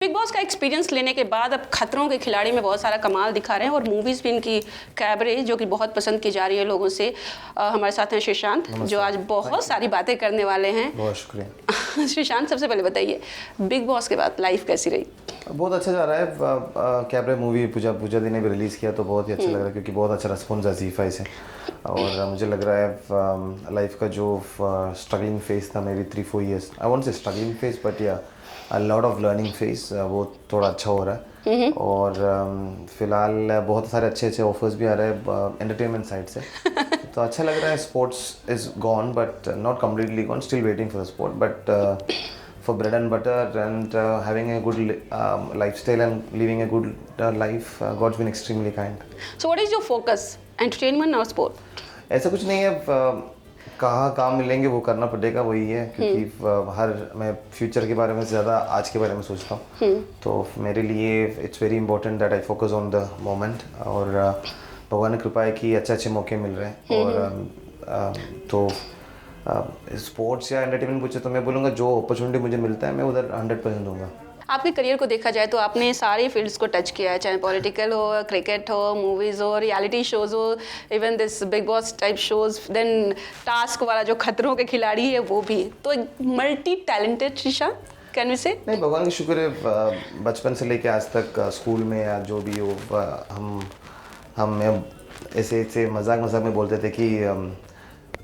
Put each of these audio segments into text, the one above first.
Big boss का experience लेने के बाद अब खतरों के खिलाड़ी में बहुत सारा कमाल दिखा रहे हैं और मूवीज़ भी इनकी कैबरे जो कि बहुत पसंद की जा रही है लोगों से। हमारे साथ हैं श्रीशांत जो आज बहुत सारी बातें करने वाले हैं। बहुत शुक्रिया। श्रीशांत, सबसे पहले बताइए बिग बॉस के बाद लाइफ कैसी रही? बहुत अच्छा जा रहा है। कैबरे मूवी पूजा दी ने भी रिलीज़ किया तो बहुत ही अच्छा लग रहा है क्योंकि बहुत अच्छा रिस्पॉन्स है ज़ी5 से। और मुझे लग रहा है लाइफ का जो स्ट्रगलिंग फेज था, may be 3-4 years, I won't say struggling phase but yeah a lot of learning phase, वो थोड़ा अच्छा हो रहा है। और फिलहाल बहुत सारे अच्छे ऑफर्स भी आ रहे हैं एंटरटेनमेंट साइड से तो अच्छा लग रहा है। Sports is gone but not completely gone, still waiting for the sport but for bread and butter and having a good lifestyle and living a good life, God's been extremely kind. So what is your focus, entertainment or sport? ऐसा कुछ नहीं है, कहाँ काम मिलेंगे वो करना पड़ेगा, वही है क्योंकि मैं फ्यूचर के बारे में ज़्यादा आज के बारे में सोचता हूँ। तो मेरे लिए it's very important that I focus on the moment. और भगवान की कृपा है कि अच्छे मौके मिल रहे हैं। और तो स्पोर्ट्स या एंटरटेनमेंट पूछे तो मैं बोलूँगा जो अपॉर्चुनिटी मुझे मिलता है मैं उधर 100% दूंगा। आपके करियर को देखा जाए तो आपने सारे फील्ड्स को टच किया है, चाहे पॉलिटिकल हो, क्रिकेट हो, मूवीज़ हो, रियलिटी शोज़ हो, even this Bigg Boss type shows, then task वाला जो खतरों के खिलाड़ी है वो भी। तो एक multi talented Sreesanth, can we say? नहीं, भगवान की शुक्र है बचपन से लेके आज तक स्कूल में या जो भी हो हम ऐसे मजाक में बोलते थे कि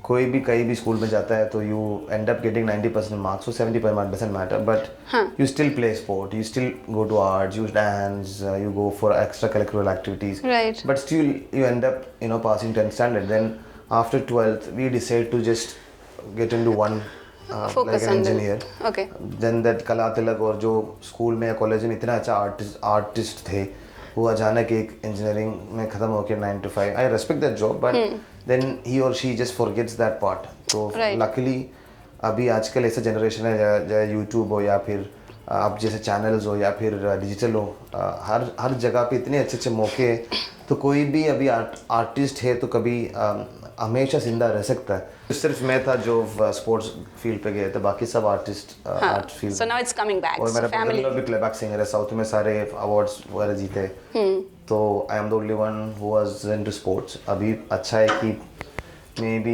कोई भी कहीं भी स्कूल में जाता है तो you end up getting 90% marks, so 70% doesn't matter but you still play sport, you still go to arts, you dance, you go for extra curricular activities, but still you end up passing 10th standard. Then after 12th we decide to just get into one like an engineer. Okay. Then that कला तिलक और जो school में या college में इतना अच्छा artist थे वो अचानक एक इंजीनियरिंग में ख़त्म हो गया 9 to 5. I respect that job but then he और she just forgets that part. तो लकीली अभी आजकल ऐसा जनरेशन है चाहे यूट्यूब हो या फिर आप जैसे चैनल्स हो या फिर डिजिटल हो, हर जगह पे इतने अच्छे मौके हैं. तो कोई भी अभी आर्टिस्ट है तो कभी हमेशा जिंदा रह सकता है. सिर्फ मैं था जो स्पोर्ट्स फील्ड पे गए थे, बाकी सब artist art field. So now it's coming back. और मेरा ब्रदर भी प्लेबैक सिंगर है, साउथ में सारे अवार्ड्स वगैरह जीते. तो I am the only one who was into sports. अभी अच्छा है कि मे बी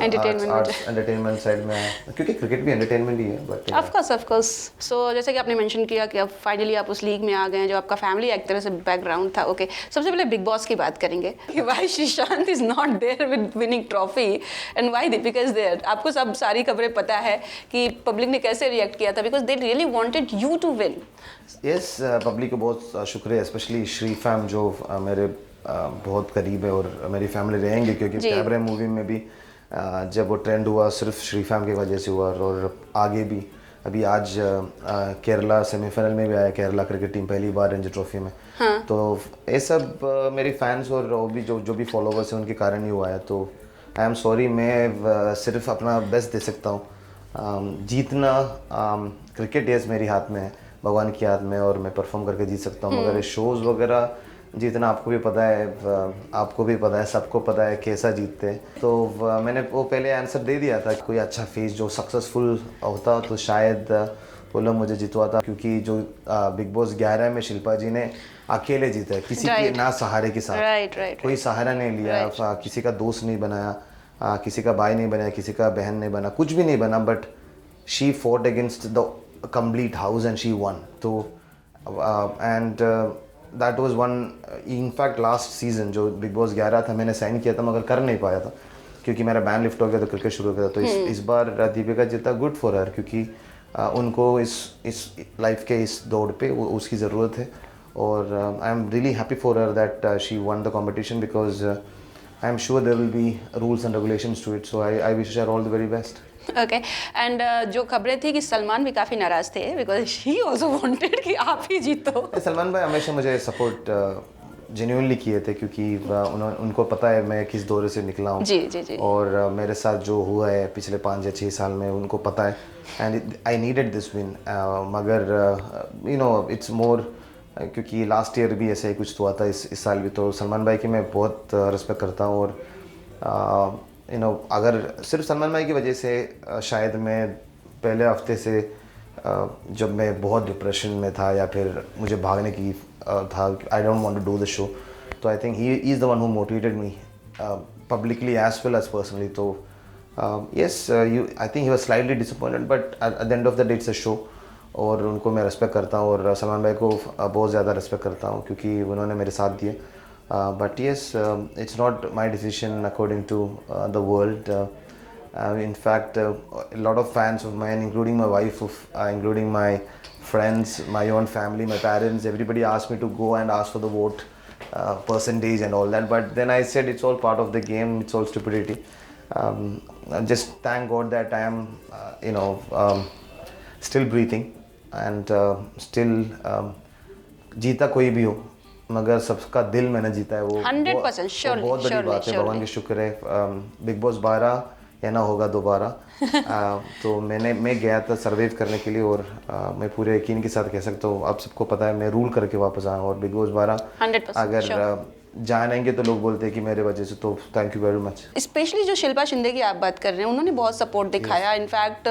एंटरटेनमेंट साइड में, क्योंकि क्रिकेट भी एंटरटेनमेंट ही है. But of course. सो जैसे कि आपने मेंशन किया कि अब फाइनली आप उस लीग में आ गए हैं जो आपका फैमिली एक तरह से बैकग्राउंड था. ओके, सबसे पहले बिग बॉस की बात करेंगे कि why Sreesanth is not there with winning trophy and why Deepika is there. आपको सब सारी खबरें पता है कि पब्लिक ने कैसे रिएक्ट किया था, because they really wanted you to win. Yes, public को बहुत शुक्रिया, स्पेशली श्री फैम जो मेरे बहुत करीब है और मेरी फैमिली रहेंगे क्योंकि कैबरे मूवी में भी जब वो ट्रेंड हुआ सिर्फ श्री फैम की वजह से हुआ. और आगे भी अभी आज केरला सेमीफाइनल में भी आया केरला क्रिकेट टीम पहली बार रणजी ट्रॉफी में. तो ये सब मेरी फैंस और भी जो भी फॉलोवर्स हैं उनके कारण ही हुआ है. तो आई एम सॉरी, मैं सिर्फ अपना बेस्ट दे सकता हूँ. जीतना क्रिकेट यस मेरी हाथ में है, भगवान की हाथ में, और मैं परफॉर्म करके जीत सकता हूँ. मगर शोज़ वगैरह जीतना आपको भी पता है, सबको पता है कैसा जीतते हैं. तो मैंने वो पहले आंसर दे दिया था. कोई अच्छा फेस जो सक्सेसफुल होता तो शायद वो लोग मुझे जितवाता, क्योंकि जो बिग बॉस 11 में शिल्पा जी ने अकेले जीता है, किसी के ना सहारे के साथ. कोई सहारा नहीं लिया, किसी का दोस्त नहीं बनाया, किसी का भाई नहीं बनाया, किसी का बहन नहीं बना, कुछ भी नहीं बना. But she fought against the complete house and she won. तो and that was won. In fact last season जो बिग बॉस 11 था मैंने साइन किया था मगर कर नहीं पाया था क्योंकि मेरा बैन लिफ्ट हो गया तो क्रिकेट शुरू हो गया. तो इस बार दीपिका जीता, गुड फॉर हर, क्योंकि उनको इस लाइफ के इस दौड़ पे उसकी ज़रूरत है. और I am really happy for her that she won the competition because I am sure there will be rules and regulations to it. So I wish her all the very best. Okay. And जो खबरें थी कि सलमान भी काफ़ी नाराज़ थे because he also wanted कि आप ही जीतो. सलमान भाई हमेशा मुझे सपोर्ट जेन्युइनली किए थे क्योंकि उनको पता है मैं किस दौरे से निकला हूँ. जी. और मेरे साथ जो हुआ है पिछले 5 या 6 साल में उनको पता है and I needed this win. मगर इट्स मोर क्योंकि लास्ट ईयर भी ऐसा ही कुछ हुआ था, इस साल भी. तो सलमान भाई की मैं बहुत रिस्पेक्ट करता हूँ. और अगर सिर्फ सलमान भाई की वजह से शायद मैं पहले हफ्ते से जब मैं बहुत डिप्रेशन में था या फिर मुझे भागने की था, I don't want to do the show, तो I think he is the one who motivated me publicly as well as personally. तो yes, I think he was slightly disappointed, but at the end of the day it's a show. और उनको मैं respect करता हूँ और सलमान भाई को बहुत ज़्यादा रिस्पेक्ट करता हूँ क्योंकि उन्होंने मेरे साथ दिए. But yes, it's not my decision according to the world. In fact, a lot of fans of mine, including my wife, including my friends, my own family, my parents, everybody asked me to go and ask for the vote percentage and all that. But then I said it's all part of the game. It's all stupidity. Just thank God that I am, still breathing and still जीता कोई भी हो, मगर सबका दिल मैंने जीता है. वो 100% श्योरली, बहुत बड़ी बात है. भगवान की शुक्र है. बिग बॉस 12 या ना होगा दोबारा. तो मैं गया था सर्वाइव करने के लिए और मैं पूरे यकीन के साथ कह सकता हूँ, आप सबको पता है मैं रूल करके वापस आया. और बिग बॉस 12 अगर जानेंगे तो लोग बोलते हैं कि मेरे वजह से, तो thank you very much. Specially जो शिल्पा शिंदे की आप बात कर रहे हैं, उन्होंने बहुत सपोर्ट दिखाया. इनफैक्ट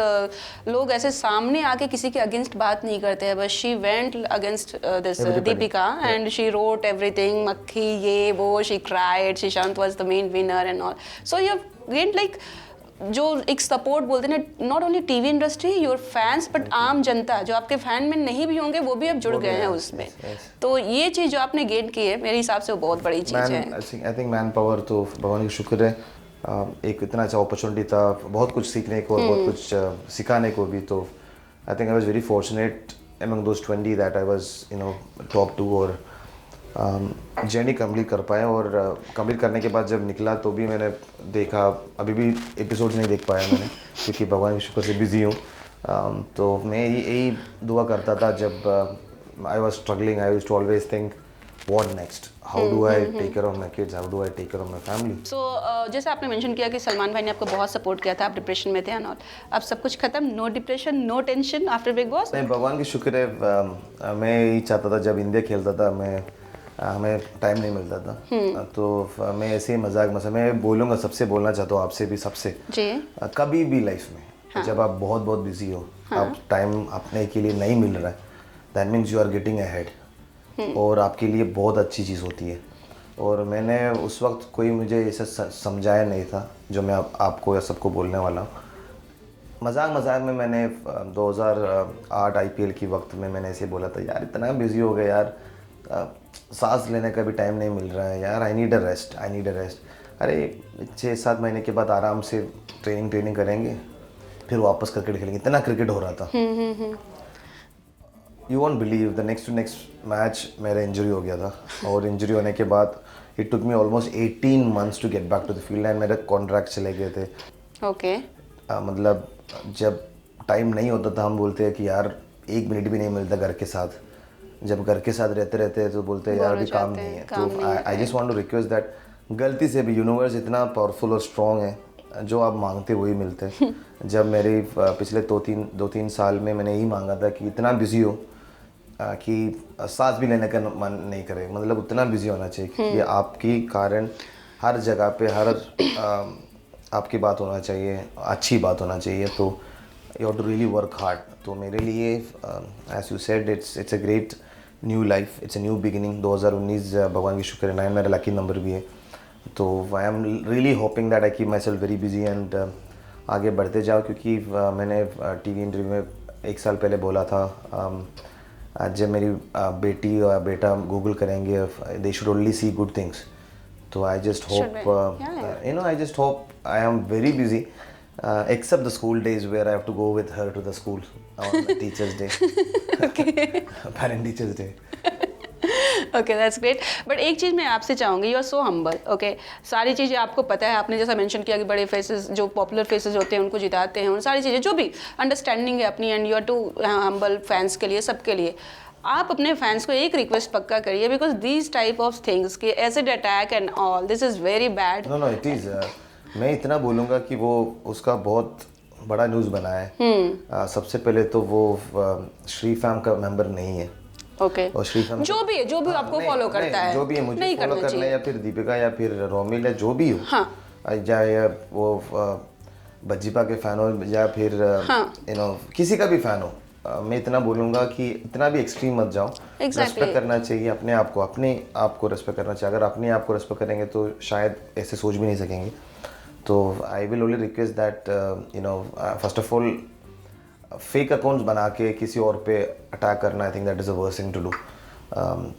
लोग ऐसे सामने आके किसी के अगेंस्ट बात नहीं करते हैं, बस she went against this Deepika and she wrote everything, मक्खी ये वो, she cried, Sreesanth was the main winner and all. So you have gained like जो एक सपोर्ट बोलते हैं ना, not only TV industry, your fans, but आम जनता जो आपके फैन में नहीं भी होंगे वो भी अब जुड़ गए हैं उसमें. तो ये चीज़ जो आपने गेन की है मेरे हिसाब से वो बहुत बड़ी चीज़ है. आई थिंक मैन पावर तो भगवान की शुक्र है. एक इतना अच्छा अपॉर्चुनिटी था, बहुत कुछ सीखने को और बहुत कुछ सिखाने को भी. तो I think I was very fortunate among those 20 that I was top 2 और जर्नी कंप्लीट कर पाया. और कंप्लीट करने के बाद जब निकला तो भी मैंने देखा, अभी भी एपिसोड्स नहीं देख पाया मैंने क्योंकि भगवान की शुक्र से बिजी हूँ. तो मैं यही दुआ करता था जब I was struggling. I used to always think what next, how do I take care of my kids, how do I take care of my family. So जैसे आपने मेंशन किया कि सलमान भाई ने आपको बहुत सपोर्ट किया था, आप डिप्रेशन में थे एंड ऑल, अब सब कुछ खत्म, no depression, no tension after Bigg Boss? नहीं, भगवान की शुक्र है. मैं यही चाहता था, जब इंडिया खेलता था हमें टाइम नहीं मिलता था. तो मैं ऐसे ही मजाक मैं बोलूँगा, सबसे बोलना चाहता हूँ, आपसे भी, सबसे जी, कभी भी लाइफ में जब आप बहुत बहुत बिजी हो, आप टाइम अपने के लिए नहीं मिल रहा है, that means you are getting ahead. और आपके लिए बहुत अच्छी चीज़ होती है. और मैंने उस वक्त कोई मुझे ऐसा समझाया नहीं था जो मैं आपको या सबको बोलने वाला हूँ. मजाक में मैंने 2008 IPL की वक्त में मैंने ऐसे बोला था, यार इतना बिजी हो गया यार, सांस लेने का भी टाइम नहीं मिल रहा है यार, आई नीड अ रेस्ट. अरे 6-7 महीने के बाद आराम से ट्रेनिंग करेंगे, फिर वापस क्रिकेट खेलेंगे. इतना क्रिकेट हो रहा था. You won't believe, the next match मेरा इंजरी हो गया था. और इंजरी होने के बाद it took me almost 18 months to get back to the field and मेरे कॉन्ट्रैक्ट चले गए थे. ओके. मतलब जब टाइम नहीं होता था, हम बोलते हैं कि यार 1 मिनट भी नहीं मिलता घर के साथ. जब घर के साथ रहते हैं तो बोलते हैं यार अभी काम नहीं है. तो I just want to request that, गलती से भी यूनिवर्स इतना पावरफुल और स्ट्रॉन्ग है, जो आप मांगते वही मिलते हैं. जब मेरे पिछले 2-3 साल में मैंने यही मांगा था कि इतना बिजी हो कि सांस भी लेने का मन नहीं करे, मतलब उतना बिजी होना चाहिए कि आपकी कारण हर जगह पे आपकी बात होना चाहिए, अच्छी बात होना चाहिए. तो you have to really work hard. तो मेरे लिए as you said, it's a great new life, it's a new beginning. 2019 भगवान की शुक्र है 9 मेरा लकी नंबर भी है. तो आई am really hoping that I keep my self very busy and आगे बढ़ते जाओ. क्योंकि मैंने टीवी इंटरव्यू में 1 साल पहले बोला था, जब मेरी बेटी और बेटा गूगल करेंगे, they should only see good things. तो I just hope I am very busy, except the school days where I have to go with her to the school on Teachers' Day. Okay. Parent Teachers' Day. Okay, that's great. But एक चीज़ मैं आपसे चाहूँगी, you are so humble. Okay, सारी चीज़ें आपको पता है, आपने जैसा मेंशन किया कि बड़े फेसेस जो पॉपुलर फेसेस होते हैं उनको जिताते हैं, उन सारी चीज़ें जो भी अंडरस्टैंडिंग है अपनी, and you are too humble fans के लिए, सबके लिए. आप अपने फैंस को एक रिक्वेस्ट पक्का करिए, because these type of things के acid attack and all, this is very bad. No it is. मैं इतना बोलूँगा कि वो उसका बहुत बड़ा न्यूज़ बना है. सबसे पहले तो वो श्री फैम का मेंबर नहीं है. ओके. और श्री फैम जो भी आपको फॉलो करता है, जो भी है, मुझे फॉलो करना है, या फिर दीपिका या फिर रोमिल या जो भी हो, या वो बज्जीपा के फैन हो या फिर किसी का भी फैन हो, मैं इतना बोलूँगा कि इतना भी एक्सट्रीम मत जाओ। रेस्पेक्ट करना चाहिए अपने आप को रेस्पेक्ट करना चाहिए। अगर अपने आप को रेस्पेक्ट करेंगे तो शायद ऐसे सोच भी नहीं सकेंगे। तो I will only request that you know first of all fake accounts बना के किसी और पे अटैक करना, I think that is a worst thing to do.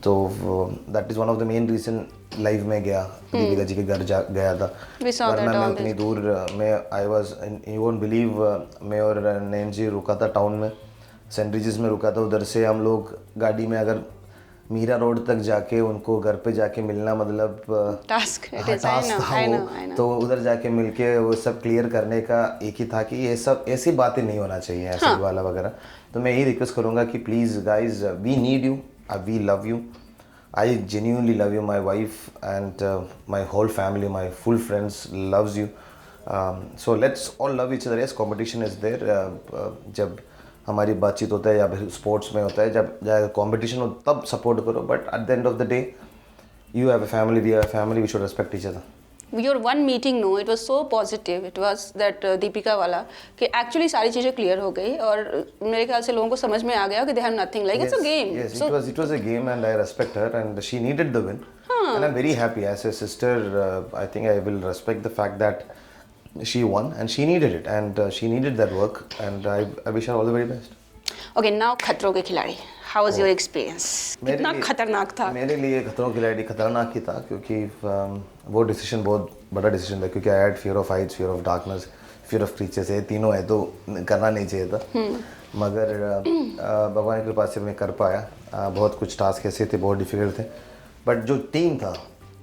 तो that is one of the main reason live में गया, दीपिका जी के घर गया था, वरना मैं उतनी दूर मैं I was, you won't believe, मैं और नैन जी रुका था टाउन में, सेंट रिजिस में रुका था। उधर से हम लोग गाड़ी में अगर मीरा रोड तक जाके उनको घर पे जाके मिलना मतलब टास्क था वो। तो उधर जाके मिलके वो सब क्लियर करने का एक ही था कि ये सब ऐसी बातें नहीं होना चाहिए, ऐसे वाला वगैरह। तो मैं यही रिक्वेस्ट करूँगा कि please guys, we need you, we love you, I genuinely love you, my wife and my whole family, my full friends loves you. So let's all love each other. Yes, competition is there. जब हमारी बातचीत होता है या फिर sports में होता है, जब कंपटीशन हो तब सपोर्ट करो, but at the end of the day you have a family, we have a family, we should respect each other. Your one meeting, no, it was so positive. It was that Deepika वाला कि actually सारी चीज़ें clear हो गई और मेरे ख्याल से लोगों को समझ में आ गया कि they have nothing, like it's a game. Yes, it was a game and I respect her and she needed the win. And I'm very happy as a sister. I think I will respect the fact that she won and she needed it and she needed that work and I wish her all the very best. Okay, now खतरों के खिलाड़ी. How was your experience? कितना खतरनाक था? मेरे लिए खतरों के खिलाड़ी खतरनाक ही था क्योंकि वो डिसीजन बहुत बड़ा डिसीजन था, क्योंकि I had fear of Heights, fear of darkness, fear of creatures, ये तीनों है तो करना नहीं चाहिए था। मगर भगवान की कृपा से मैं कर पाया। बहुत कुछ टास्क ऐसे थे, बहुत डिफिकल्ट थे, बट जो टीम था,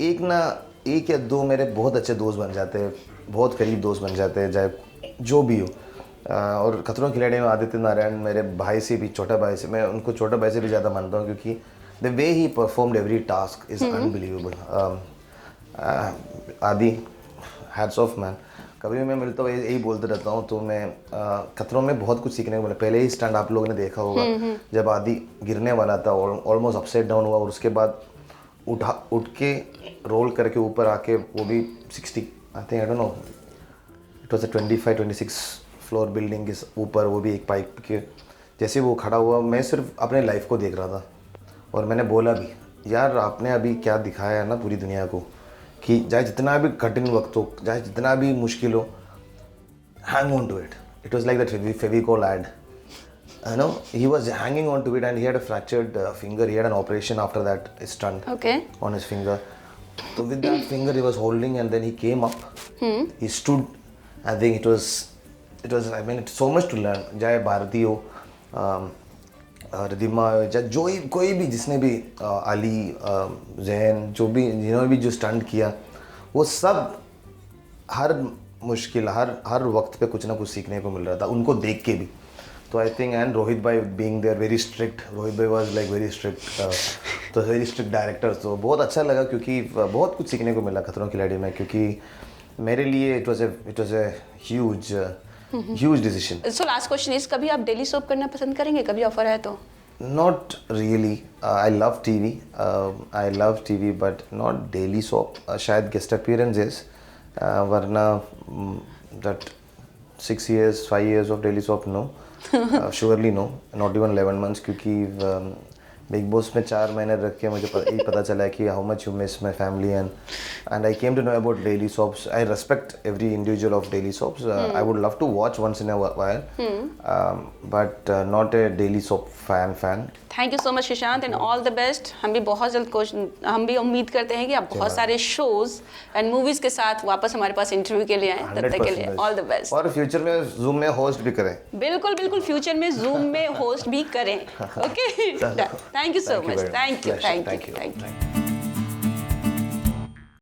एक या दो मेरे बहुत अच्छे दोस्त बन जाते, बहुत करीब दोस्त बन जाते, चाहे जो भी हो। और खतरों के खिलाड़ी में आदित्य नारायण मेरे भाई से भी, छोटा भाई से, मैं उनको छोटा भाई से भी ज़्यादा मानता हूँ क्योंकि the way he performed every task is unbelievable. आदि हैट्स ऑफ मैन, कभी भी मैं मिलता हूँ यही बोलते रहता हूँ। तो मैं खतरों में बहुत कुछ सीखने को मिला। पहले ही स्टैंड आप लोगों ने देखा होगा, जब आदि गिरने वाला था, ऑलमोस्ट अपसाइड डाउन हुआ और उसके बाद उठ के रोल करके ऊपर आके, वो भी 60 I think, I don't know, it was a 25-26 floor building के ऊपर, वो भी एक पाइप के। जैसे वो खड़ा हुआ, मैं सिर्फ अपने लाइफ को देख रहा था और मैंने बोला भी, यार आपने अभी क्या दिखाया है ना पूरी दुनिया को, कि चाहे जितना भी कठिन वक्त हो, चाहे जितना भी मुश्किल हो, hang on to it. It was like that Fevicol ad, you know, he was hanging on to it and he had a fractured finger. He had an operation after that stunt on his finger. So with that finger he was holding and then he came up. He stood. I think it was I mean it's so much to learn. चाहे भारती हो, रिद्धिमा, चाहे कोई भी जिसने भी, अली, जैन, जिन्होंने भी जो स्टंट किया, वो सब हर मुश्किल, हर वक्त पे कुछ ना कुछ सीखने को मिल रहा था उनको देख के भी। तो आई थिंक, एंड रोहित भाई being there very strict, Rohit भाई वाज लाइक वेरी स्ट्रिक्ट, तो वेरी स्ट्रिक्ट डायरेक्टर। तो बहुत अच्छा लगा क्योंकि बहुत कुछ सीखने को मिला खतरों के खिलाड़ी में, क्योंकि मेरे लिए it was a huge decision. So last question is, कभी आप डेली सोप करना पसंद करेंगे, कभी ऑफर है तो? Not really. I love TV, but not daily soap. शायद guest appearances, वरना that 6 years, 5 years of daily soap, no. Surely no. Not even 11 months, क्योंकि बिग बॉस में 4 महीने रख के मुझे यही पता चला कि how much you miss my family and I came to know about daily soaps. I respect every individual of daily soaps. I would love to watch once in a while, but not a daily soap fan. Thank you so much Sushant and all the best. हम भी बहुत जल्द हम भी उम्मीद करते हैं कि आप बहुत सारे शोज एंड मूवीज के साथ वापस हमारे पास इंटरव्यू के लिए आए. तब तक के लिए ऑल द बेस्ट. और फ्यूचर में जूम में होस्ट भी करें. बिल्कुल बिल्कुल, फ्यूचर में जूम में होस्ट भी करें. Okay, thank you so much. Thank you.